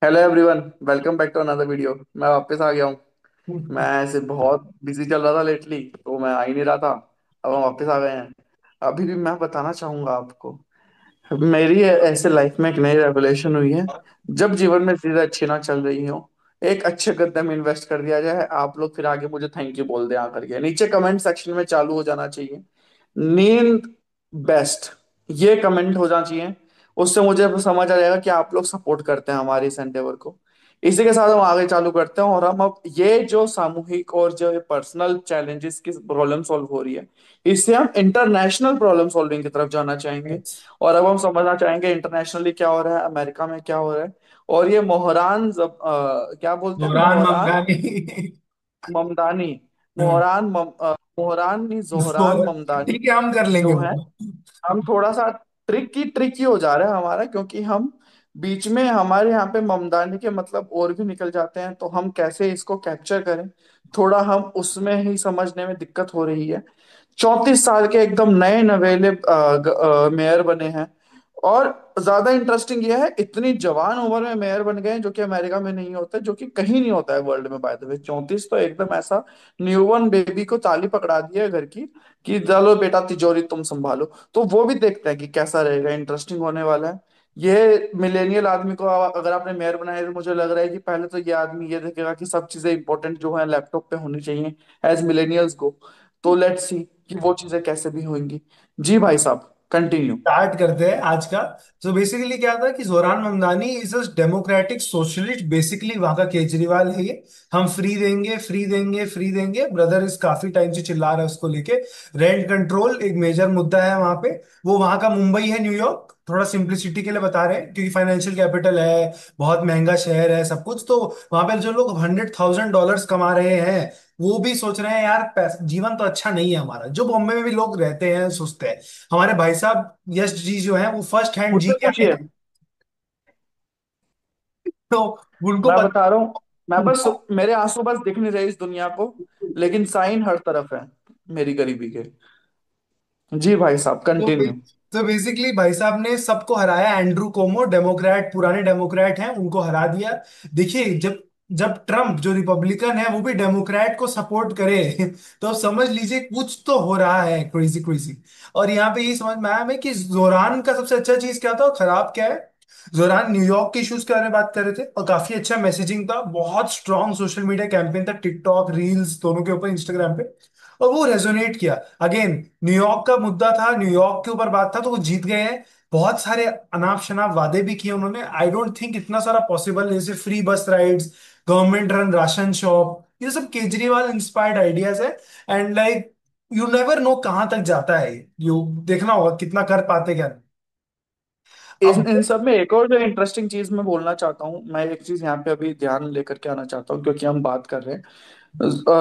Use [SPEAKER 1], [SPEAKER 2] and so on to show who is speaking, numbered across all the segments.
[SPEAKER 1] Hello everyone. Welcome back to another video. मैं वापस आ गया हूँ। मैं ऐसे बहुत बिजी चल रहा था लेटली, तो मैं आ ही नहीं रहा था। अब हम वापस आ गए हैं। अभी भी मैं बताना चाहूंगा आपको, मेरी ऐसे लाइफ में एक नई रेवलेशन हुई है। जब जीवन में चीजें अच्छी ना चल रही हो, एक अच्छे गद्दे में इन्वेस्ट कर दिया जाए, आप लोग फिर आगे मुझे थैंक यू बोल दें आकर के। नीचे कमेंट सेक्शन में चालू हो जाना चाहिए, नींद बेस्ट, ये कमेंट हो जाना चाहिए। उससे मुझे समझ आ जाएगा कि आप लोग सपोर्ट करते हैं हमारे इस एंडेवर को। इसी के साथ हम आगे चालू करते हैं, और हम अब ये जो सामूहिक और जो पर्सनल चैलेंजेस की प्रॉब्लम सॉल्व हो रही है, इससे हम इंटरनेशनल प्रॉब्लम सॉल्विंग की तरफ जाना चाहेंगे। और अब हम समझना चाहेंगे इंटरनेशनली क्या हो रहा है, अमेरिका में क्या हो रहा है। और ये क्या बोलते हैं,
[SPEAKER 2] जोरान
[SPEAKER 1] मोहरान
[SPEAKER 2] ममदानी।
[SPEAKER 1] ममदानी,
[SPEAKER 2] हाँ,
[SPEAKER 1] मोहरान नहीं, जोहरान
[SPEAKER 2] जोरान।
[SPEAKER 1] ममदानी
[SPEAKER 2] ठीक है, हम कर लेंगे
[SPEAKER 1] जो है।
[SPEAKER 2] वो।
[SPEAKER 1] हम थोड़ा सा ट्रिकी हो जा रहा है हमारा, क्योंकि हम बीच में हमारे यहाँ पे ममदानी के मतलब और भी निकल जाते हैं, तो हम कैसे इसको कैप्चर करें, थोड़ा हम उसमें ही समझने में दिक्कत हो रही है। 34 साल के एकदम नए नवेले मेयर बने हैं। और ज्यादा इंटरेस्टिंग यह है, इतनी जवान उम्र में मेयर बन गए हैं, जो कि अमेरिका में नहीं होता, जो कि कहीं नहीं होता है वर्ल्ड में। बाय द वे 34 तो एकदम ऐसा, न्यूबॉर्न बेबी को ताली पकड़ा दी है घर की, कि चलो बेटा तिजोरी तुम संभालो। तो वो भी देखते हैं कि कैसा रहेगा, इंटरेस्टिंग होने वाला है। ये मिलेनियल आदमी को अगर आपने मेयर बनाया है, तो मुझे लग रहा है कि पहले तो ये आदमी ये देखेगा कि सब चीजें इंपॉर्टेंट जो है लैपटॉप पे होनी चाहिए एज मिलेनियल्स को। तो लेट्स सी कि वो चीजें कैसे भी होंगी। जी भाई साहब, कंटिन्यू।
[SPEAKER 2] स्टार्ट करते हैं आज का। तो बेसिकली क्या था कि Zohran Mamdani is a democratic socialist, basically वहां का केजरीवाल है ये। हम फ्री देंगे, फ्री देंगे, फ्री देंगे, ब्रदर इस काफी टाइम से चिल्ला रहा है उसको लेके। रेंट कंट्रोल एक मेजर मुद्दा है वहां पे। वो वहां का मुंबई है, न्यूयॉर्क, थोड़ा सिंप्लिसिटी के लिए बता रहे हैं क्योंकि फाइनेंशियल कैपिटल है, बहुत महंगा शहर है सब कुछ। तो वहां पे जो लोग $100,000 कमा रहे हैं, वो भी सोच रहे हैं यार जीवन तो अच्छा नहीं है हमारा। जो बॉम्बे में भी लोग रहते हैं सोचते हैं। हमारे भाई साहब यश जी जो है वो फर्स्ट हैंड जी
[SPEAKER 1] मुझसे
[SPEAKER 2] के आए
[SPEAKER 1] पूछिए।
[SPEAKER 2] हैं। तो उनको
[SPEAKER 1] मैं
[SPEAKER 2] पता।
[SPEAKER 1] बता रहा हूँ, मैं बस,
[SPEAKER 2] उनको
[SPEAKER 1] मेरे आंसू बस दिख नहीं रहे इस दुनिया को, लेकिन साइन हर तरफ है मेरी गरीबी के। जी भाई साहब,
[SPEAKER 2] तो
[SPEAKER 1] कंटिन्यू।
[SPEAKER 2] तो बेसिकली भाई साहब ने सबको हराया। एंड्रू कोमो डेमोक्रेट, पुराने डेमोक्रेट हैं, उनको हरा दिया। देखिए, जब जब ट्रम्प जो रिपब्लिकन है वो भी डेमोक्रेट को सपोर्ट करे तो समझ लीजिए कुछ तो हो रहा है क्रेजी क्रेजी। और यहाँ पे ये समझ में आया हमें कि जोरान का सबसे अच्छा चीज क्या था और खराब क्या है। जोरान न्यूयॉर्क के इश्यूज के बारे में बात कर रहे थे और काफी अच्छा मैसेजिंग था, बहुत स्ट्रॉन्ग सोशल मीडिया कैंपेन था, टिकटॉक रील्स दोनों के ऊपर, इंस्टाग्राम पे। और वो रेजोनेट किया। अगेन, न्यूयॉर्क का मुद्दा था, न्यूयॉर्क के ऊपर बात था, तो वो जीत गए हैं। बहुत सारे अनाप शनाप वादे भी किए उन्होंने। आई डोंट थिंक इतना सारा पॉसिबल है, जैसे फ्री बस rides, government run ration shop, ये सब केजरीवाल इंस्पायर्ड आइडियाज है। And like, you never know कहाँ तक जाता है। यू देखना होगा कितना कर पाते क्या नहीं। अब
[SPEAKER 1] इन सब में एक और जो इंटरेस्टिंग चीज मैं बोलना चाहता हूँ, मैं एक चीज यहाँ पे अभी ध्यान लेकर के आना चाहता हूँ, क्योंकि हम बात कर रहे हैं,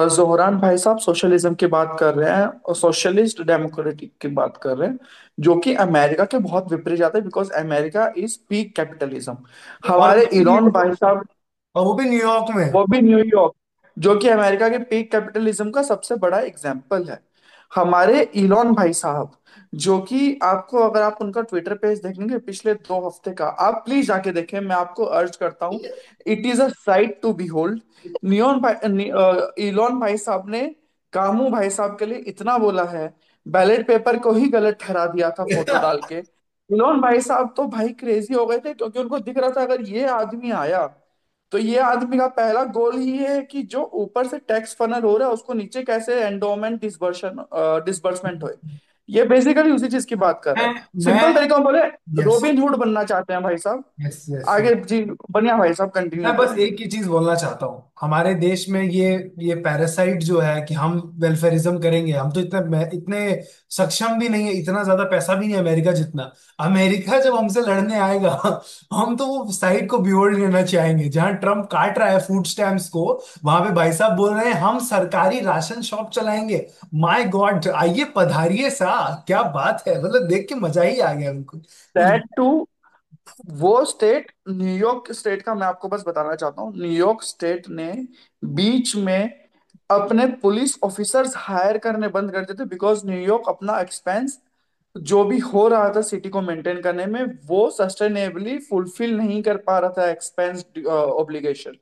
[SPEAKER 1] जोहरान भाई साहब सोशलिज्म की बात कर रहे हैं और सोशलिस्ट डेमोक्रेटिक की बात कर रहे हैं, जो कि अमेरिका के बहुत विपरीत जाता है, because America is peak capitalism.
[SPEAKER 2] और
[SPEAKER 1] हमारे इलॉन भाई साहब,
[SPEAKER 2] वो भी न्यूयॉर्क में।
[SPEAKER 1] वो भी न्यूयॉर्क, जो कि अमेरिका के पीक कैपिटलिज्म का सबसे बड़ा एग्जाम्पल है। हमारे इलॉन भाई साहब, जो कि आपको, अगर आप उनका ट्विटर पेज देखेंगे पिछले 2 हफ्ते का, आप प्लीज जाके देखें, मैं आपको अर्ज करता हूँ। It is a sight to behold. Elon भाई साहब ने कामू भाई साहब के लिए इतना बोला है, बैलेट पेपर को ही गलत ठहरा दिया था फोटो डाल के। इलॉन भाई साहब तो भाई क्रेजी हो गए थे, क्योंकि उनको दिख रहा था अगर ये आदमी आया, तो ये आदमी का पहला गोल ही है कि जो ऊपर से टैक्स फनल हो रहा है उसको नीचे कैसे एंडोमेंट डिसबर्समेंट होए। ये बेसिकली उसी चीज की बात कर रहा
[SPEAKER 2] मैं
[SPEAKER 1] है।
[SPEAKER 2] मैं
[SPEAKER 1] सिंपल तरीका में बोले,
[SPEAKER 2] यस,
[SPEAKER 1] रोबिन हुड बनना चाहते हैं भाई साहब।
[SPEAKER 2] Yes, yes.
[SPEAKER 1] आगे जी, बढ़िया भाई साहब,
[SPEAKER 2] मैं
[SPEAKER 1] कंटिन्यू
[SPEAKER 2] बस
[SPEAKER 1] करिए।
[SPEAKER 2] एक ही चीज बोलना चाहता हूँ, हमारे देश में ये पैरासाइट जो है कि हम वेलफेयरिज्म करेंगे, हम तो इतने सक्षम भी नहीं है, इतना ज्यादा पैसा भी नहीं है अमेरिका जितना। अमेरिका जब हमसे लड़ने आएगा हम तो वो साइड को बिहोल्ड लेना चाहेंगे जहां ट्रम्प काट रहा है फूड स्टैम्प्स को। वहां पे भाई साहब बोल रहे हैं हम सरकारी राशन शॉप चलाएंगे। माय गॉड, आइए पधारिए सा। क्या बात है, मतलब देख के मजा ही आ गया बिल्कुल कुछ।
[SPEAKER 1] दैट टू, वो स्टेट, न्यूयॉर्क स्टेट का मैं आपको बस बताना चाहता हूँ, न्यूयॉर्क स्टेट ने बीच में अपने पुलिस ऑफिसर्स हायर करने बंद कर दिए थे, बिकॉज न्यूयॉर्क अपना एक्सपेंस जो भी हो रहा था सिटी को मेंटेन करने में, वो सस्टेनेबली फुलफिल नहीं कर पा रहा था एक्सपेंस ऑब्लिगेशन,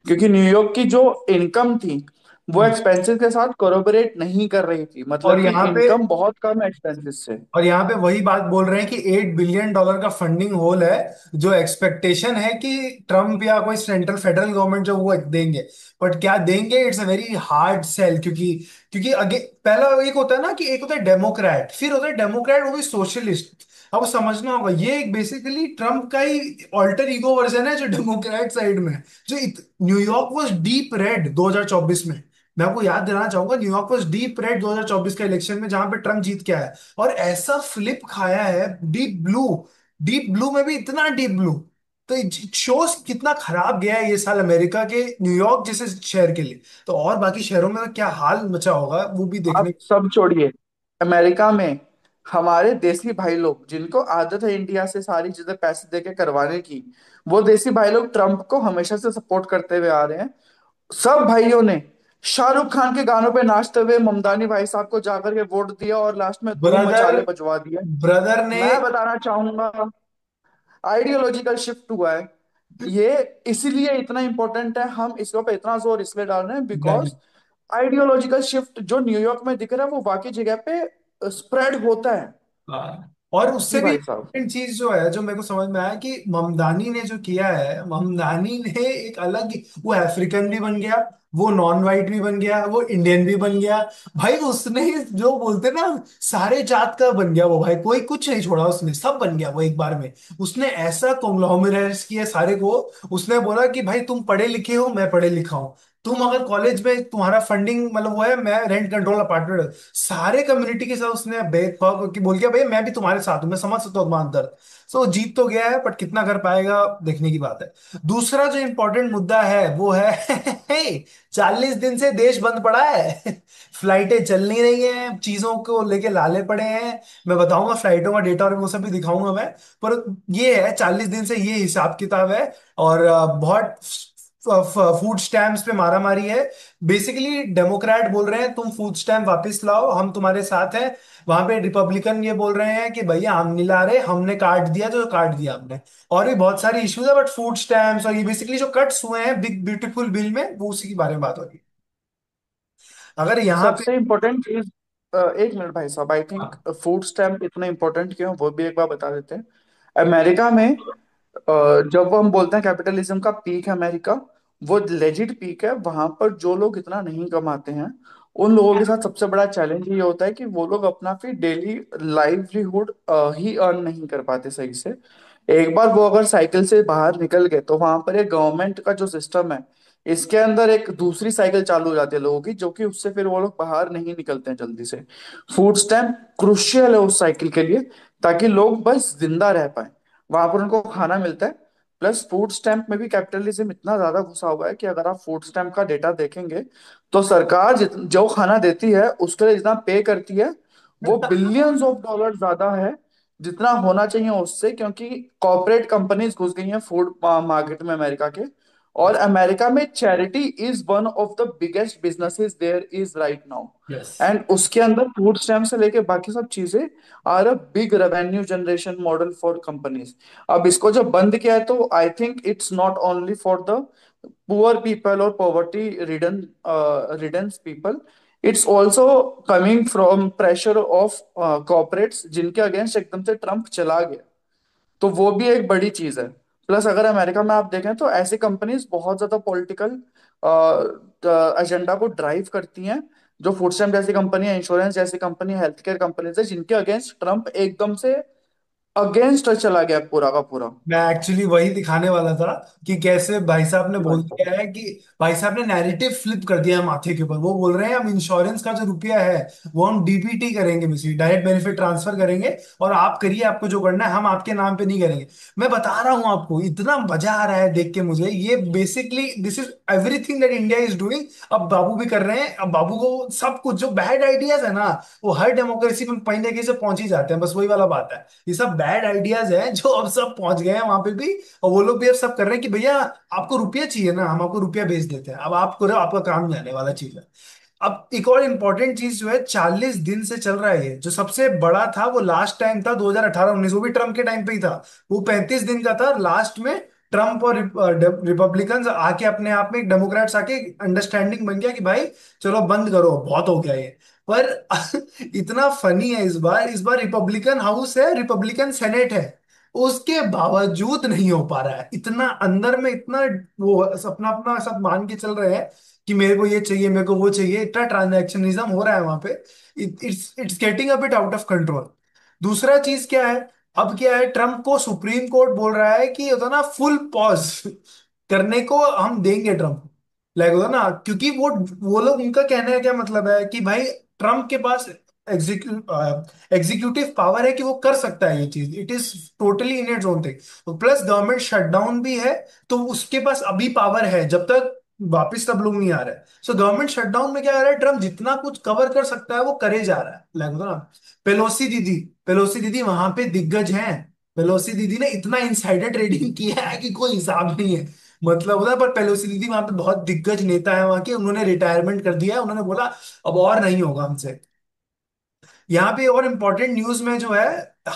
[SPEAKER 1] क्योंकि न्यूयॉर्क की जो इनकम थी वो
[SPEAKER 2] हम्म।
[SPEAKER 1] एक्सपेंसेस के साथ कोरोबरेट नहीं कर रही थी,
[SPEAKER 2] और
[SPEAKER 1] मतलब कि
[SPEAKER 2] यहाँ पे
[SPEAKER 1] इनकम बहुत कम एक्सपेंसेस से।
[SPEAKER 2] और यहाँ पे वही बात बोल रहे हैं कि $8 बिलियन का फंडिंग होल है, जो एक्सपेक्टेशन है कि ट्रम्प या कोई सेंट्रल फेडरल गवर्नमेंट जो वो देंगे। बट क्या देंगे, it's a very hard sell, क्योंकि क्योंकि अगे पहला एक होता है ना कि एक होता है डेमोक्रेट, फिर होता है डेमोक्रेट वो भी सोशलिस्ट। अब समझना होगा ये एक बेसिकली ट्रम्प का ही ऑल्टर ईगो वर्जन है जो डेमोक्रेट साइड में है। जो न्यूयॉर्क वॉज डीप रेड 2024 में। मैं आपको याद दिलाना चाहूंगा, न्यूयॉर्क वॉज डीप रेड 2024 के इलेक्शन में, जहां पे ट्रम्प जीत के आया। और ऐसा फ्लिप खाया है डीप ब्लू। डीप ब्लू में भी इतना डीप ब्लू। तो इट शोज कितना खराब गया है ये साल अमेरिका के न्यूयॉर्क जैसे शहर के लिए। तो और बाकी शहरों में तो क्या हाल मचा होगा वो भी
[SPEAKER 1] आप
[SPEAKER 2] देखने।
[SPEAKER 1] सब छोड़िए, अमेरिका में हमारे देसी भाई लोग जिनको आदत है इंडिया से सारी चीजें पैसे देके करवाने की, वो देसी भाई लोग ट्रम्प को हमेशा से सपोर्ट करते हुए आ रहे हैं। सब भाइयों ने शाहरुख खान के गानों पे नाचते हुए ममदानी भाई साहब को जाकर के वोट दिया और लास्ट में धूम
[SPEAKER 2] ब्रदर
[SPEAKER 1] मचाले बजवा दिया।
[SPEAKER 2] ब्रदर ने
[SPEAKER 1] मैं बताना चाहूंगा, आइडियोलॉजिकल शिफ्ट हुआ है ये। इसीलिए इतना इंपॉर्टेंट है, हम इसके ऊपर इतना जोर इसलिए डाल रहे हैं
[SPEAKER 2] एग्जैक्टली।
[SPEAKER 1] बिकॉज आइडियोलॉजिकल शिफ्ट जो न्यूयॉर्क में दिख रहा है वो बाकी जगह पे स्प्रेड होता है।
[SPEAKER 2] हाँ, और उससे
[SPEAKER 1] जी
[SPEAKER 2] भी
[SPEAKER 1] भाई साहब।
[SPEAKER 2] इम्पोर्टेंट चीज जो है जो मेरे को समझ में आया कि ममदानी ने जो किया है, ममदानी ने एक अलग वो अफ्रीकन भी बन गया, वो नॉन वाइट भी बन गया, वो इंडियन भी बन गया। भाई उसने जो बोलते ना सारे जात का बन गया वो भाई, कोई कुछ नहीं छोड़ा, उसने सब बन गया वो एक बार में। उसने ऐसा कॉन्ग्लोमरेट्स किया सारे को। उसने बोला कि भाई तुम पढ़े लिखे हो, मैं पढ़े लिखा हूं। तुम अगर कॉलेज में तुम्हारा फंडिंग मतलब वो है, मैं रेंट कंट्रोल अपार्टमेंट, सारे कम्युनिटी के साथ उसने भेदभाव की बोल किया भाई मैं भी तुम्हारे साथ हूं, मैं समझ सकता हूँ तुम्हारा दर्द। सो जीत तो गया है, बट कितना कर पाएगा देखने की बात है। दूसरा जो इंपॉर्टेंट मुद्दा है वो है 40 दिन से देश बंद पड़ा है। फ्लाइटें चल नहीं रही हैं, चीजों को लेके लाले पड़े हैं। मैं बताऊंगा फ्लाइटों का डेटा और वो सब भी दिखाऊंगा मैं। पर ये है 40 दिन से ये हिसाब किताब है। और बहुत फूड स्टैम्प्स पे मारा मारी है। बेसिकली डेमोक्रेट बोल रहे हैं तुम फूड स्टैम्प वापस लाओ, हम तुम्हारे साथ हैं। वहां पे रिपब्लिकन ये बोल रहे हैं कि भैया हम नहीं ला रहे, हमने काट दिया जो काट दिया हमने। और भी बहुत सारी इश्यूज है, बट फूड स्टैम्प्स और ये बेसिकली जो कट्स हुए हैं बिग ब्यूटीफुल बिल में, वो उसी के बारे में बात हो रही है। अगर यहाँ पे
[SPEAKER 1] सबसे इम्पोर्टेंट चीज, एक मिनट भाई साहब, आई थिंक फूड स्टैम्प इतना इम्पोर्टेंट क्यों है, वो भी एक बार बता देते हैं। अमेरिका में जब हम बोलते हैं कैपिटलिज्म का पीक है अमेरिका, वो लेजिट पीक है। वहां पर जो लोग इतना नहीं कमाते हैं उन लोगों के साथ सबसे बड़ा चैलेंज ये होता है कि वो लोग अपना फिर डेली लाइवलीहुड ही अर्न नहीं कर पाते सही से। एक बार वो अगर साइकिल से बाहर निकल गए तो वहां पर एक गवर्नमेंट का जो सिस्टम है, इसके अंदर एक दूसरी साइकिल चालू हो जाती है लोगों की, जो कि उससे फिर वो लोग बाहर नहीं निकलते हैं जल्दी से। फूड स्टैम्प क्रुशियल है उस साइकिल के लिए, ताकि लोग बस जिंदा रह पाए, वहां पर उनको खाना मिलता है। प्लस फूड स्टैम्प में भी कैपिटलिज्म इतना ज्यादा घुसा हुआ है कि अगर आप फूड स्टैम्प का डेटा देखेंगे तो सरकार जो खाना देती है उसके लिए जितना पे करती है वो बिलियंस ऑफ डॉलर ज्यादा है जितना होना चाहिए उससे, क्योंकि कॉर्पोरेट कंपनीज घुस गई हैं फूड मार्केट में अमेरिका के। और अमेरिका में charity is one of the biggest businesses there is right now.
[SPEAKER 2] Yes.
[SPEAKER 1] And उसके अंदर फूड स्टैम्प से लेके बाकी सब चीजें are a big revenue generation model for companies. अब इसको जब बंद किया है तो I think it's not only for the poor people और poverty ridden ridden people, it's also coming from pressure of corporates जिनके अगेंस्ट एकदम से ट्रम्प चला गया। तो वो भी एक बड़ी चीज है। प्लस अगर अमेरिका में आप देखें तो ऐसी कंपनीज बहुत ज्यादा पॉलिटिकल एजेंडा को ड्राइव करती हैं, जो फूड स्टैम्प जैसी कंपनी है, इंश्योरेंस जैसी कंपनी, हेल्थ केयर कंपनीज है, जिनके अगेंस्ट ट्रम्प एकदम से अगेंस्ट चला गया पूरा का पूरा।
[SPEAKER 2] मैं एक्चुअली वही दिखाने वाला था कि कैसे भाई साहब ने
[SPEAKER 1] जी भाई
[SPEAKER 2] बोल
[SPEAKER 1] साहब।
[SPEAKER 2] दिया है कि भाई साहब ने नैरेटिव फ्लिप कर दिया है माथे के ऊपर। वो बोल रहे हैं हम इंश्योरेंस का जो रुपया है वो हम डीबीटी करेंगे, मिसी डायरेक्ट बेनिफिट ट्रांसफर करेंगे, और आप करिए आपको जो करना है, हम आपके नाम पे नहीं करेंगे। मैं बता रहा हूं आपको, इतना मजा आ रहा है देख के मुझे। ये basically this is everything that India is doing. अब बाबू भी कर रहे हैं, अब बाबू को सब कुछ जो बैड आइडियाज है ना, वो हर डेमोक्रेसी में कहीं ना कहीं से पहुंच ही जाते हैं। बस वही वाला बात है, ये सब बैड आइडियाज हैं जो अब सब पहुंच गए हैं वहां पे भी। और वो लोग भी अब सब कर रहे हैं कि भैया आपको रुपया चाहिए ना, हम आपको रुपया भेज देते हैं, अब आप करो, आपका काम नहीं आने वाला चीज है। अब एक और इम्पोर्टेंट चीज जो है, 40 दिन से चल रहा है ये, जो सबसे बड़ा था वो लास्ट टाइम था 2018-19, वो भी ट्रम्प के टाइम पे ही था। वो 35 दिन का था। लास्ट में ट्रम्प और रिपब्लिकन्स आके अपने आप में, डेमोक्रेट्स आके अंडरस्टैंडिंग बन गया कि भाई चलो बंद करो, बहुत हो गया ये। पर इतना फनी है, इस बार रिपब्लिकन हाउस है, रिपब्लिकन सेनेट है, उसके बावजूद नहीं हो पा रहा है। इतना अंदर में इतना वो अपना अपना सब मान के चल रहे हैं कि मेरे को ये चाहिए, मेरे को वो चाहिए, इतना ट्रांजैक्शनिज्म हो रहा है वहां पे। It's getting a bit out of control. दूसरा चीज क्या है, अब क्या है, ट्रम्प को सुप्रीम कोर्ट बोल रहा है कि होता ना फुल पॉज करने को हम देंगे ट्रम्प, लाइक होता ना, क्योंकि वो लोग, उनका कहने का क्या मतलब है कि भाई ट्रम्प के पास एग्जीक्यूटिव पावर है कि वो कर सकता है ये चीज, it is totally in its own thing. Plus government shutdown भी है, तो उसके पास अभी पावर है जब तक वापिस सब लोग नहीं आ रहे। सो गवर्नमेंट शटडाउन में क्या आ रहा है, ट्रम्प जितना कुछ कवर कर सकता है वो करे जा रहा है, लाइक ना। पेलोसी दीदी, पेलोसी दीदी वहां पे दिग्गज हैं। पेलोसी दीदी ने इतना इनसाइडर ट्रेडिंग किया है कि कोई हिसाब नहीं है, मतलब होता है। पर पेलोसी दीदी वहां पे बहुत दिग्गज नेता है वहां के, उन्होंने रिटायरमेंट कर दिया है, उन्होंने बोला अब और नहीं होगा हमसे। यहाँ पे और इम्पोर्टेंट न्यूज में जो है,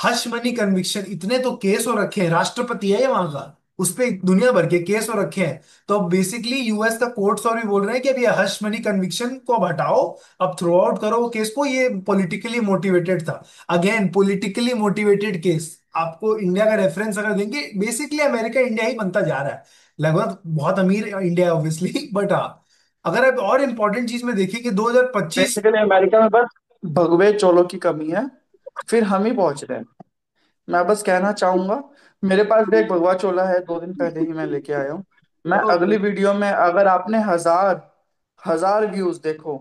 [SPEAKER 2] हश मनी कन्विक्शन, इतने तो केस हो रखे हैं, राष्ट्रपति है ये वहां का, उस पे दुनिया भर के केस हो रखे हैं। तो अब बेसिकली यूएस का कोर्ट्स और भी बोल रहे हैं कि अब ये हश मनी कन्विक्शन को अब हटाओ, अब थ्रो आउट करो वो केस को, ये पॉलिटिकली मोटिवेटेड था। अगेन पॉलिटिकली मोटिवेटेड केस, आपको इंडिया का रेफरेंस अगर देंगे, बेसिकली अमेरिका इंडिया ही बनता जा रहा है, लगभग बहुत अमीर इंडिया है ऑब्वियसली, बट हाँ, अगर आप और इम्पोर्टेंट चीज में देखें कि 2025।
[SPEAKER 1] बेसिकली अमेरिका में बस भगवे चोलों की कमी है, फिर हम ही पहुंच रहे हैं। मैं बस कहना चाहूंगा, मेरे पास भी एक भगवा चोला है, 2 दिन पहले ही मैं लेके आया हूँ। मैं अगली वीडियो में, अगर आपने हजार हजार व्यूज देखो,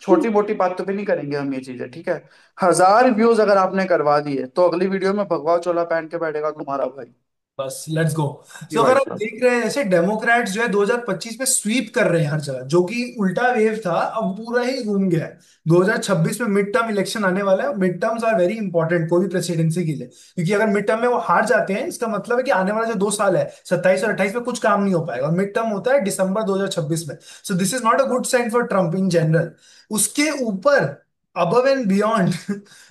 [SPEAKER 1] छोटी मोटी बात तो भी नहीं करेंगे हम ये चीजें, ठीक है। 1000 व्यूज अगर आपने करवा दिए तो अगली वीडियो में भगवा चोला पहन के बैठेगा तुम्हारा भाई।
[SPEAKER 2] बस लेट्स गो।
[SPEAKER 1] जी
[SPEAKER 2] तो
[SPEAKER 1] भाई
[SPEAKER 2] अगर आप
[SPEAKER 1] साहब।
[SPEAKER 2] देख रहे हैं ऐसे, डेमोक्रेट्स जो है 2025 में स्वीप कर रहे हैं हर जगह, जो कि उल्टा वेव था अब पूरा ही घूम गया है। 2026 में मिड टर्म इलेक्शन आने वाला है, mid terms are very important कोई भी प्रेसिडेंसी के लिए, क्योंकि अगर मिड टर्म में वो हार जाते हैं, इसका मतलब है कि आने वाला जो 2 साल है, 27 और 28 में कुछ काम नहीं हो पाएगा, और मिड टर्म होता है दिसंबर 2026 में। So this is not a good sign for Trump in general. उसके ऊपर अबव एंड बियॉन्ड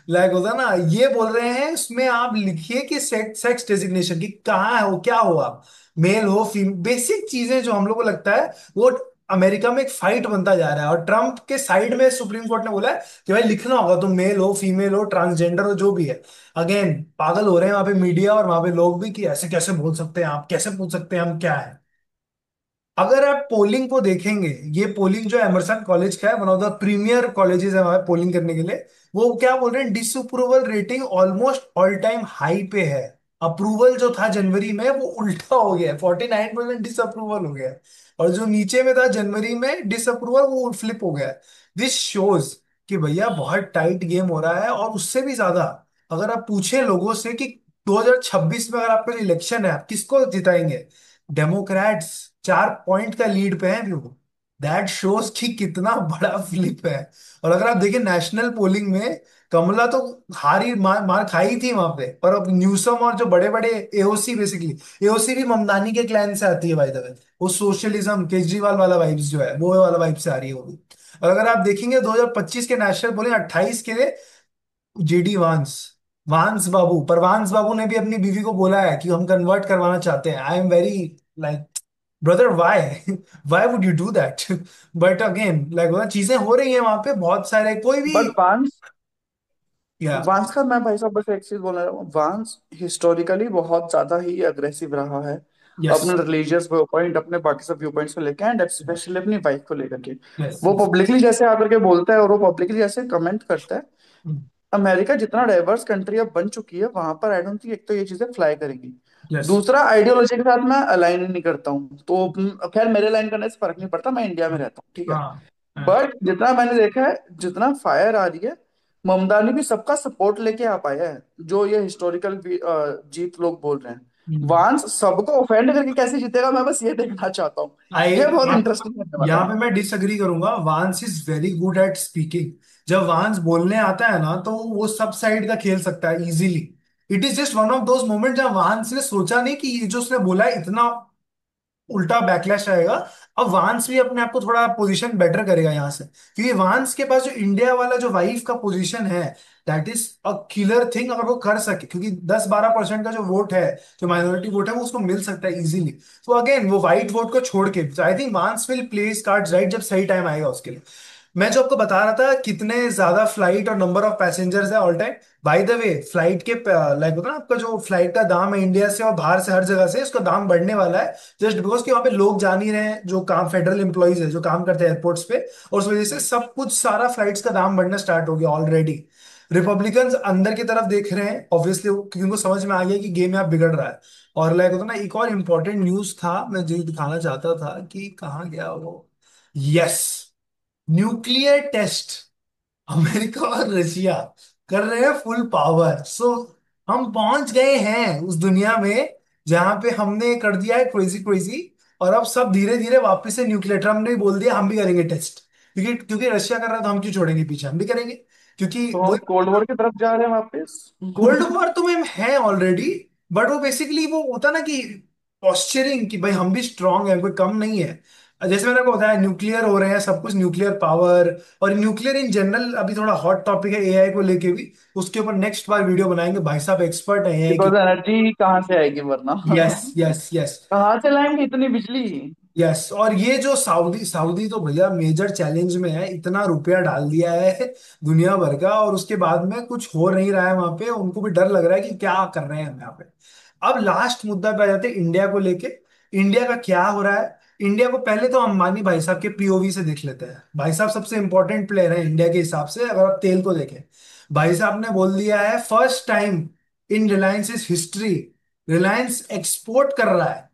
[SPEAKER 2] लाइक होता ना, ये बोल रहे हैं उसमें आप लिखिए कि सेक्स सेक्स डेजिग्नेशन की कहाँ हो, क्या हो आप, मेल हो फीमेल, बेसिक चीजें जो हम लोग को लगता है वो अमेरिका में एक फाइट बनता जा रहा है, और ट्रम्प के साइड में सुप्रीम कोर्ट ने बोला है कि भाई लिखना होगा, तुम मेल हो फीमेल हो ट्रांसजेंडर हो जो भी है। अगेन पागल हो रहे हैं वहां पे मीडिया और वहां पे लोग भी कि ऐसे कैसे बोल सकते हैं आप, कैसे पूछ सकते हैं हम क्या है। अगर आप पोलिंग को देखेंगे, ये पोलिंग जो एमरसन कॉलेज का है, one of the premier colleges है वहां पोलिंग करने के लिए, वो क्या बोल रहे हैं, disapproval rating almost all time high पे है। अप्रूवल जो था जनवरी में वो उल्टा हो गया है, 49% डिसअप्रूवल हो गया है, और जो नीचे में था जनवरी में डिसअप्रूवल, वो फ्लिप हो गया है। दिस शोज कि भैया बहुत टाइट गेम हो रहा है। और उससे भी ज्यादा, अगर आप पूछे लोगों से कि 2026 में अगर आपका इलेक्शन है आप किसको जिताएंगे, डेमोक्रेट्स 4 पॉइंट का लीड पे है व्यू। दैट शोज कि कितना बड़ा फ्लिप है। और अगर आप देखिए नेशनल पोलिंग में, कमला तो हारी मार मार खाई थी वहां पे, और अब न्यूसम और जो बड़े बड़े एओसी, बेसिकली एओसी भी ममदानी के क्लैन से आती है बाय द वे, वो सोशलिज्म केजरीवाल वाला वाइब्स जो है वो वाला वाइब से आ रही है वो भी। और अगर आप देखेंगे 2025 के नेशनल पोलिंग 28 के लिए, जेडी वांस, वांस बाबू, पर वांस बाबू ने भी अपनी बीवी को बोला है कि हम कन्वर्ट करवाना चाहते हैं। I am very like, brother why why would you do that? But again like चीजें हो रही हैं वहां पे बहुत सारे, कोई भी।
[SPEAKER 1] बट वांस,
[SPEAKER 2] या
[SPEAKER 1] वांस का मैं भाई साहब बस एक चीज बोलना चाहूँ, वांस हिस्टोरिकली बहुत ज्यादा ही अग्रेसिव रहा है
[SPEAKER 2] यस,
[SPEAKER 1] अपने रिलीजियस व्यू पॉइंट, अपने बाकी सब व्यू पॉइंट्स को लेकर, एंड स्पेशली अपनी वाइफ को लेकर के।
[SPEAKER 2] यस,
[SPEAKER 1] वो
[SPEAKER 2] यस,
[SPEAKER 1] पब्लिकली जैसे आकर के बोलता है और वो पब्लिकली जैसे कमेंट करता है, अमेरिका जितना डाइवर्स कंट्री अब बन चुकी है, वहां पर आई डोंट थिंक एक तो ये चीजें फ्लाई करेंगी।
[SPEAKER 2] यस,
[SPEAKER 1] दूसरा, आइडियोलॉजी के साथ मैं अलाइन नहीं करता हूँ, तो खैर मेरे अलाइन करने से फर्क नहीं पड़ता, मैं इंडिया में रहता हूँ, ठीक है।
[SPEAKER 2] हाँ, हाँ,
[SPEAKER 1] बट जितना मैंने देखा है, जितना फायर आ रही है, ममदानी भी सबका सपोर्ट लेके आ पाया है, जो ये हिस्टोरिकल जीत लोग बोल रहे हैं। वांस सबको ऑफेंड करके कैसे जीतेगा, मैं बस ये देखना चाहता हूँ।
[SPEAKER 2] आई,
[SPEAKER 1] ये बहुत इंटरेस्टिंग होने वाला
[SPEAKER 2] यहाँ
[SPEAKER 1] है।
[SPEAKER 2] पे मैं डिसअग्री करूंगा, वांस is very good at speaking. जब वांस बोलने आता है ना तो वो सब साइड का खेल सकता है easily. It is just one of those moment जहां वांस ने सोचा नहीं कि ये जो उसने बोला है इतना उल्टा बैकलैश आएगा। अब वांस भी अपने आप को थोड़ा पोजीशन बेटर करेगा यहाँ से, क्योंकि वांस के पास जो इंडिया वाला जो वाइफ का पोजीशन है, that is a killer thing अगर वो कर सके, क्योंकि 10-12% का जो वोट है, जो माइनॉरिटी वोट है, वो उसको मिल सकता है इजीली। तो अगेन वो वाइट वोट को छोड़ के आई थिंक वांस विल प्ले कार्ड्स राइट जब सही टाइम आएगा उसके लिए। मैं जो आपको बता रहा था कितने ज्यादा फ्लाइट और नंबर ऑफ पैसेंजर्स है all time, by the way flight के लाइक होता है ना आपका जो फ्लाइट का दाम है इंडिया से और बाहर से हर जगह से उसका दाम बढ़ने वाला है, जस्ट बिकॉज कि वहाँ पे लोग जा नहीं रहे हैं जो काम फेडरल एम्प्लॉइज है जो काम करते हैं एयरपोर्ट्स पे, और उस वजह से सब कुछ सारा फ्लाइट्स का दाम बढ़ना स्टार्ट हो गया ऑलरेडी। रिपब्लिकन्स अंदर की तरफ देख रहे हैं ऑब्वियसली, क्योंकि उनको समझ में आ गया कि गेम यहाँ बिगड़ रहा है। और लाइक होता है ना, एक और इम्पोर्टेंट न्यूज था मैं जो दिखाना चाहता था कि कहाँ गया वो। यस, न्यूक्लियर टेस्ट अमेरिका और रशिया कर रहे हैं फुल पावर। सो हम पहुंच गए हैं उस दुनिया में जहां पे हमने कर दिया है क्रेजी क्रेजी, और अब सब धीरे धीरे वापस से न्यूक्लियर, ट्रम्प ने भी बोल दिया हम भी करेंगे टेस्ट, क्योंकि क्योंकि रशिया कर रहा है तो हम क्यों छोड़ेंगे पीछे, हम भी करेंगे। क्योंकि
[SPEAKER 1] तो
[SPEAKER 2] वो
[SPEAKER 1] हम कोल्ड वॉर की तरफ जा रहे हैं वापस।
[SPEAKER 2] कोल्ड वॉर तो मैम है ऑलरेडी, बट वो बेसिकली वो होता ना कि पॉस्चरिंग कि भाई हम भी स्ट्रांग है, कोई कम नहीं है। जैसे मैंने आपको बताया न्यूक्लियर हो रहे हैं सब कुछ, न्यूक्लियर पावर और न्यूक्लियर इन जनरल अभी थोड़ा हॉट टॉपिक है एआई को लेके भी, उसके ऊपर नेक्स्ट बार वीडियो बनाएंगे, भाई साहब एक्सपर्ट है एआई के।
[SPEAKER 1] बिकॉज एनर्जी कहाँ से आएगी वरना।
[SPEAKER 2] Yes yes yes.
[SPEAKER 1] कहाँ से लाएंगे इतनी बिजली।
[SPEAKER 2] यस, और ये जो सऊदी सऊदी तो भैया मेजर चैलेंज में है, इतना रुपया डाल दिया है दुनिया भर का, और उसके बाद में कुछ हो नहीं रहा है वहां पे, उनको भी डर लग रहा है कि क्या कर रहे हैं हम यहाँ पे। अब लास्ट मुद्दा पे आ जाते हैं इंडिया को लेके। इंडिया का क्या हो रहा है, इंडिया को पहले तो अंबानी भाई साहब के पीओवी से देख लेते हैं। भाई साहब सबसे इंपॉर्टेंट प्लेयर है इंडिया के हिसाब से, अगर आप तेल को देखें। भाई साहब ने बोल दिया है first time in Reliance history, Reliance export कर रहा है,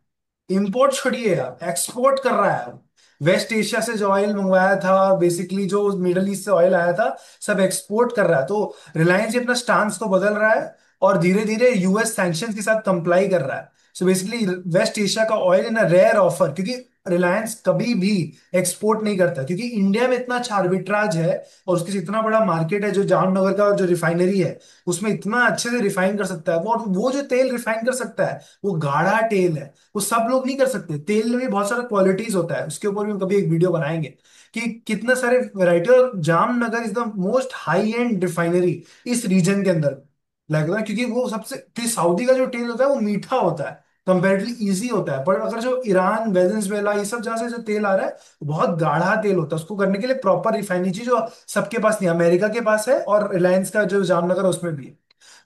[SPEAKER 2] इंपोर्ट छोड़िए आप, एक्सपोर्ट कर रहा है। वेस्ट एशिया से जो ऑयल मंगवाया था, बेसिकली जो मिडल ईस्ट से ऑयल आया था, सब एक्सपोर्ट कर रहा है। तो रिलायंस अपना स्टांस तो बदल रहा है और धीरे धीरे यूएस सैंक्शन के साथ कंप्लाई कर रहा है। सो बेसिकली वेस्ट एशिया का oil in a rare offer, क्योंकि रिलायंस कभी भी एक्सपोर्ट नहीं करता, क्योंकि इंडिया में इतना अच्छा आर्बिट्राज है और उसके इतना बड़ा मार्केट है, जो जामनगर का जो रिफाइनरी है उसमें इतना अच्छे से रिफाइन कर सकता है वो, और वो जो तेल रिफाइन कर सकता है वो गाढ़ा तेल है, वो सब लोग नहीं कर सकते। तेल में भी बहुत सारा क्वालिटीज होता है, उसके ऊपर भी हम कभी एक वीडियो बनाएंगे कि कितने सारे वैरायटी, और Jamnagar is the most high and refinery इस रीजन के अंदर लग रहा है, क्योंकि वो सबसे, क्योंकि सऊदी का जो तेल होता है वो मीठा होता है, कंपेरेटिवली इजी होता है, पर अगर जो ईरान वेनेजुएला ये सब जहाँ से जो तेल आ रहा है वो बहुत गाढ़ा तेल होता है, उसको करने के लिए प्रॉपर रिफाइनरी चीज जो सबके पास नहीं, अमेरिका के पास है और रिलायंस का जो जामनगर है उसमें भी है।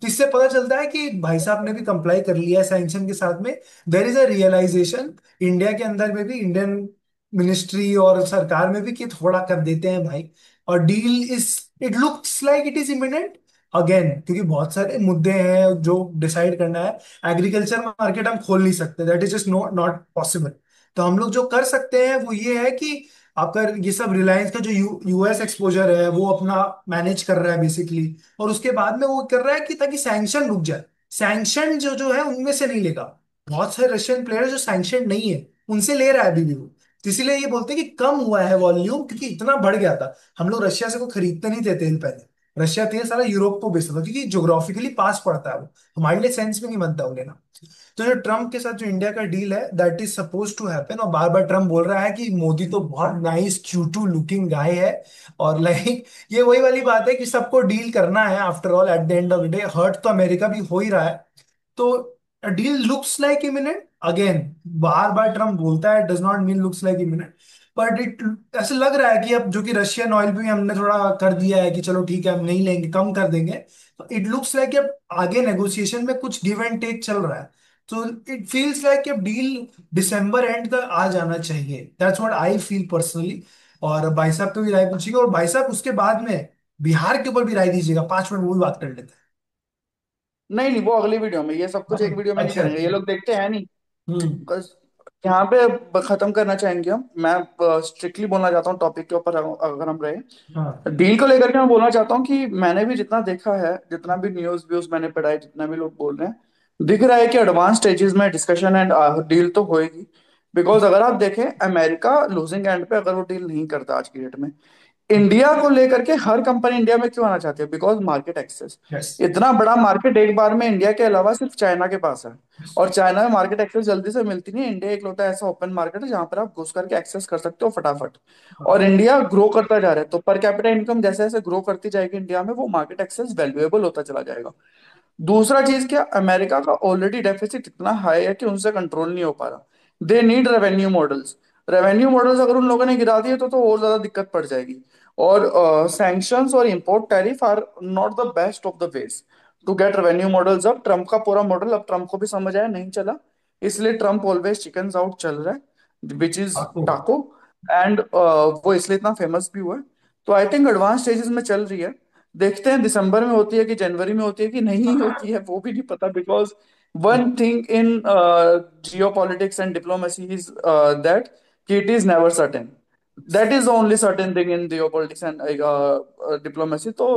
[SPEAKER 2] तो इससे पता चलता है कि भाई साहब ने भी कंप्लाई कर लिया है सैंक्शन के साथ में। There is a realization India के अंदर में भी, इंडियन मिनिस्ट्री और सरकार में भी, कि थोड़ा कर देते हैं भाई, और deal is, it looks like it is imminent again, क्योंकि बहुत सारे मुद्दे हैं जो डिसाइड करना है। एग्रीकल्चर मार्केट हम खोल नहीं सकते, that is just not possible. तो हम लोग जो कर सकते हैं वो ये है कि अगर ये सब रिलायंस का जो यूएस एक्सपोजर है वो अपना मैनेज कर रहा है बेसिकली, और उसके बाद में वो कर रहा है कि ताकि सैंक्शन रुक जाए। सैंक्शन जो जो है उनमें से नहीं लेगा, बहुत सारे रशियन प्लेयर जो सैंक्शन नहीं है उनसे ले रहा है अभी भी वो। तो इसीलिए ये बोलते हैं कि कम हुआ है वॉल्यूम, क्योंकि इतना बढ़ गया था। हम लोग रशिया से कोई खरीदते नहीं थे तेल पहले, रशिया तेल सारा यूरोप को बेचता था, क्योंकि ज्योग्राफिकली पास पड़ता है वो, हमारे लिए सेंस भी नहीं बनता वो लेना। तो जो ट्रम्प के साथ जो इंडिया का डील है that is suppose to happen, और बार बार ट्रम्प बोल रहा है कि मोदी तो बहुत नाइस क्यूटू लुकिंग गाय है, और लाइक ये वही वाली बात है कि सबको डील करना है after all, at the end of the day hurt तो अमेरिका भी हो ही रहा है। तो deal looks like imminent again, बार बार ट्रम्प बोलता है does not mean looks like imminent, but it ऐसे लग रहा है कि अब जो कि रशियन ऑयल भी हमने थोड़ा कर दिया है कि चलो ठीक है हम नहीं लेंगे, कम कर देंगे, तो इट लुक्स लाइक अब आगे नेगोशिएशन में कुछ गिव एंड टेक चल रहा है। तो इट फील्स लाइक अब डील दिसंबर एंड तक आ जाना चाहिए, that's what I feel personally. और भाई साहब को भी राय पूछिएगा, और भाई साहब उसके बाद में बिहार के ऊपर भी राय दीजिएगा, 5 मिनट वो भी बात कर लेते
[SPEAKER 1] नहीं नहीं, वो अगली वीडियो में, ये सब कुछ
[SPEAKER 2] हैं।
[SPEAKER 1] एक वीडियो में नहीं
[SPEAKER 2] अच्छा
[SPEAKER 1] करेंगे,
[SPEAKER 2] अच्छा।
[SPEAKER 1] ये लोग देखते हैं नहीं।
[SPEAKER 2] हम्म।
[SPEAKER 1] बस यहाँ पे खत्म करना चाहेंगे हम। मैं स्ट्रिक्टली बोलना चाहता हूँ टॉपिक के ऊपर, अगर हम रहे
[SPEAKER 2] हाँ।
[SPEAKER 1] डील को लेकर के, मैं बोलना चाहता हूँ कि मैंने भी जितना देखा है, जितना भी न्यूज व्यूज मैंने पढ़ा है, जितना भी लोग बोल रहे हैं, दिख रहा है कि एडवांस स्टेजेस में डिस्कशन एंड डील तो होएगी। बिकॉज अगर आप देखें, अमेरिका लूजिंग एंड पे अगर वो डील नहीं करता आज की डेट में, इंडिया को लेकर के हर कंपनी इंडिया में क्यों आना चाहती है? Because market access.
[SPEAKER 2] यस।
[SPEAKER 1] इतना बड़ा मार्केट एक बार में इंडिया के अलावा सिर्फ चाइना के पास है। और चाइना में मार्केट एक्सेस जल्दी से मिलती नहीं है। इंडिया एक लौता ऐसा ओपन मार्केट है जहां पर आप घुस करके एक्सेस कर सकते हो फटाफट। और इंडिया ग्रो करता जा रहा है, तो पर कैपिटा इनकम जैसे जैसे ग्रो करती जाएगी इंडिया में, वो मार्केट एक्सेस वैल्यूएबल होता चला जाएगा। दूसरा चीज क्या, अमेरिका का ऑलरेडी डेफिसिट इतना हाई है कि उनसे कंट्रोल नहीं हो पा रहा। They need revenue models. Revenue models अगर उन लोगों ने गिरा दिए तो और ज्यादा दिक्कत पड़ जाएगी। और सैंक्शंस और import tariff are not the best of the ways to get revenue models. अब ट्रम्प का पूरा मॉडल अब ट्रम्प को भी समझ आया नहीं चला, इसलिए ट्रम्प ऑलवेज चिकन्स आउट चल रहा है, विच इज
[SPEAKER 2] आपको।
[SPEAKER 1] टाको। एंड वो इसलिए इतना फेमस भी हुआ है। तो आई थिंक एडवांस स्टेजेस में चल रही है। देखते हैं दिसंबर में होती है कि जनवरी में होती है कि नहीं होती है, वो भी नहीं पता। Because one thing in geopolitics and diplomacy is that कि it is never certain. That is the only certain thing in geopolitics and diplomacy. तो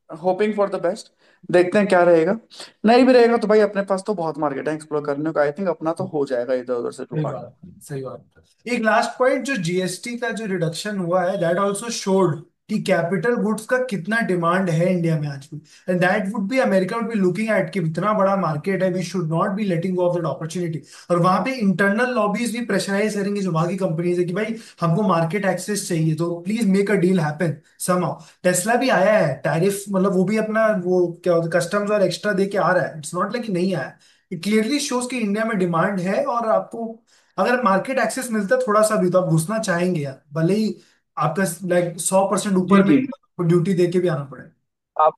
[SPEAKER 1] होपिंग फॉर द बेस्ट। देखते हैं क्या रहेगा। नहीं भी रहेगा तो भाई अपने पास तो बहुत मार्केट है एक्सप्लोर करने का। आई थिंक अपना तो हो जाएगा इधर उधर से
[SPEAKER 2] सही
[SPEAKER 1] जुगाड़।
[SPEAKER 2] बात है, सही बात है। एक लास्ट पॉइंट, जो जीएसटी का जो रिडक्शन हुआ है, दैट आल्सो शोड कि कैपिटल गुड्स का कितना डिमांड है इंडिया में आज भी। And that would be, America would be looking at कि इतना बड़ा मार्केट है, we should not be letting go of that opportunity. और वहां पे इंटरनल लॉबीज भी प्रेशराइज करेंगे जो वहां की कंपनीज है कि भाई हमको मार्केट एक्सेस चाहिए, तो please make a deal happen somehow. Tesla भी आया है टैरिफ, मतलब वो भी अपना वो क्या कस्टम्स और एक्स्ट्रा दे के आ रहा है, इट्स नॉट लाइक नहीं आया। इट क्लियरली शोज कि इंडिया में डिमांड है, और आपको अगर मार्केट एक्सेस मिलता है थोड़ा सा भी, तो आप घुसना चाहेंगे यार, भले ही आपका लाइक 100%
[SPEAKER 1] जी
[SPEAKER 2] ऊपर में
[SPEAKER 1] जी।
[SPEAKER 2] ड्यूटी दे के भी आना पड़े।
[SPEAKER 1] आप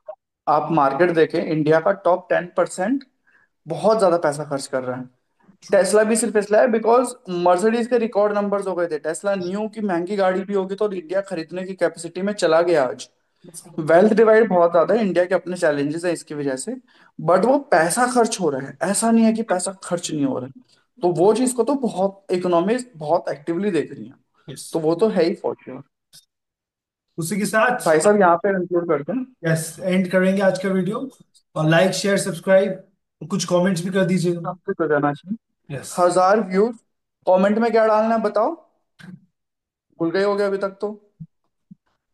[SPEAKER 1] आप मार्केट देखें, इंडिया का टॉप 10% बहुत ज्यादा पैसा खर्च कर रहा है। टेस्ला भी सिर्फ इसलिए है बिकॉज मर्सिडीज के रिकॉर्ड नंबर्स हो गए थे। टेस्ला न्यू की महंगी गाड़ी भी होगी तो इंडिया खरीदने की कैपेसिटी में चला गया आज। वेल्थ डिवाइड बहुत ज्यादा है, इंडिया के अपने चैलेंजेस है इसकी वजह से। बट वो पैसा खर्च हो रहा है, ऐसा नहीं है कि पैसा खर्च नहीं हो रहा है। तो वो चीज को तो बहुत इकोनॉमी बहुत एक्टिवली देख रही है।
[SPEAKER 2] यस।
[SPEAKER 1] तो वो तो है ही फॉर श्योर।
[SPEAKER 2] उसी के साथ
[SPEAKER 1] भाई साहब यहाँ पे कंक्लूड करते हैं।
[SPEAKER 2] यस एंड करेंगे आज का वीडियो। और लाइक शेयर सब्सक्राइब कुछ कमेंट्स भी कर दीजिएगा।
[SPEAKER 1] आपसे कर देना चाहिए।
[SPEAKER 2] यस।
[SPEAKER 1] 1000 व्यूज। कमेंट में क्या डालना है बताओ? भूल गए हो गए अभी तक तो?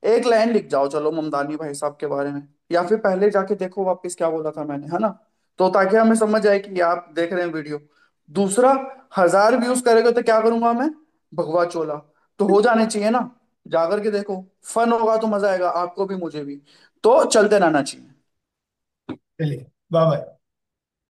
[SPEAKER 1] एक लाइन लिख जाओ चलो ममदानी भाई साहब के बारे में। या फिर पहले जाके देखो वापस क्या बोला था मैंने, है ना? तो ताकि हमें समझ आए कि आप देख रहे हैं वीडियो। दूसरा, 1000 व्यूज करेगा तो क्या करूंगा मैं? भगवा चोला। तो हो जाने चाहिए ना। जाकर के देखो। फन होगा तो मजा आएगा आपको भी मुझे भी। तो चलते रहना चाहिए।
[SPEAKER 2] चलिए, बाय बाय।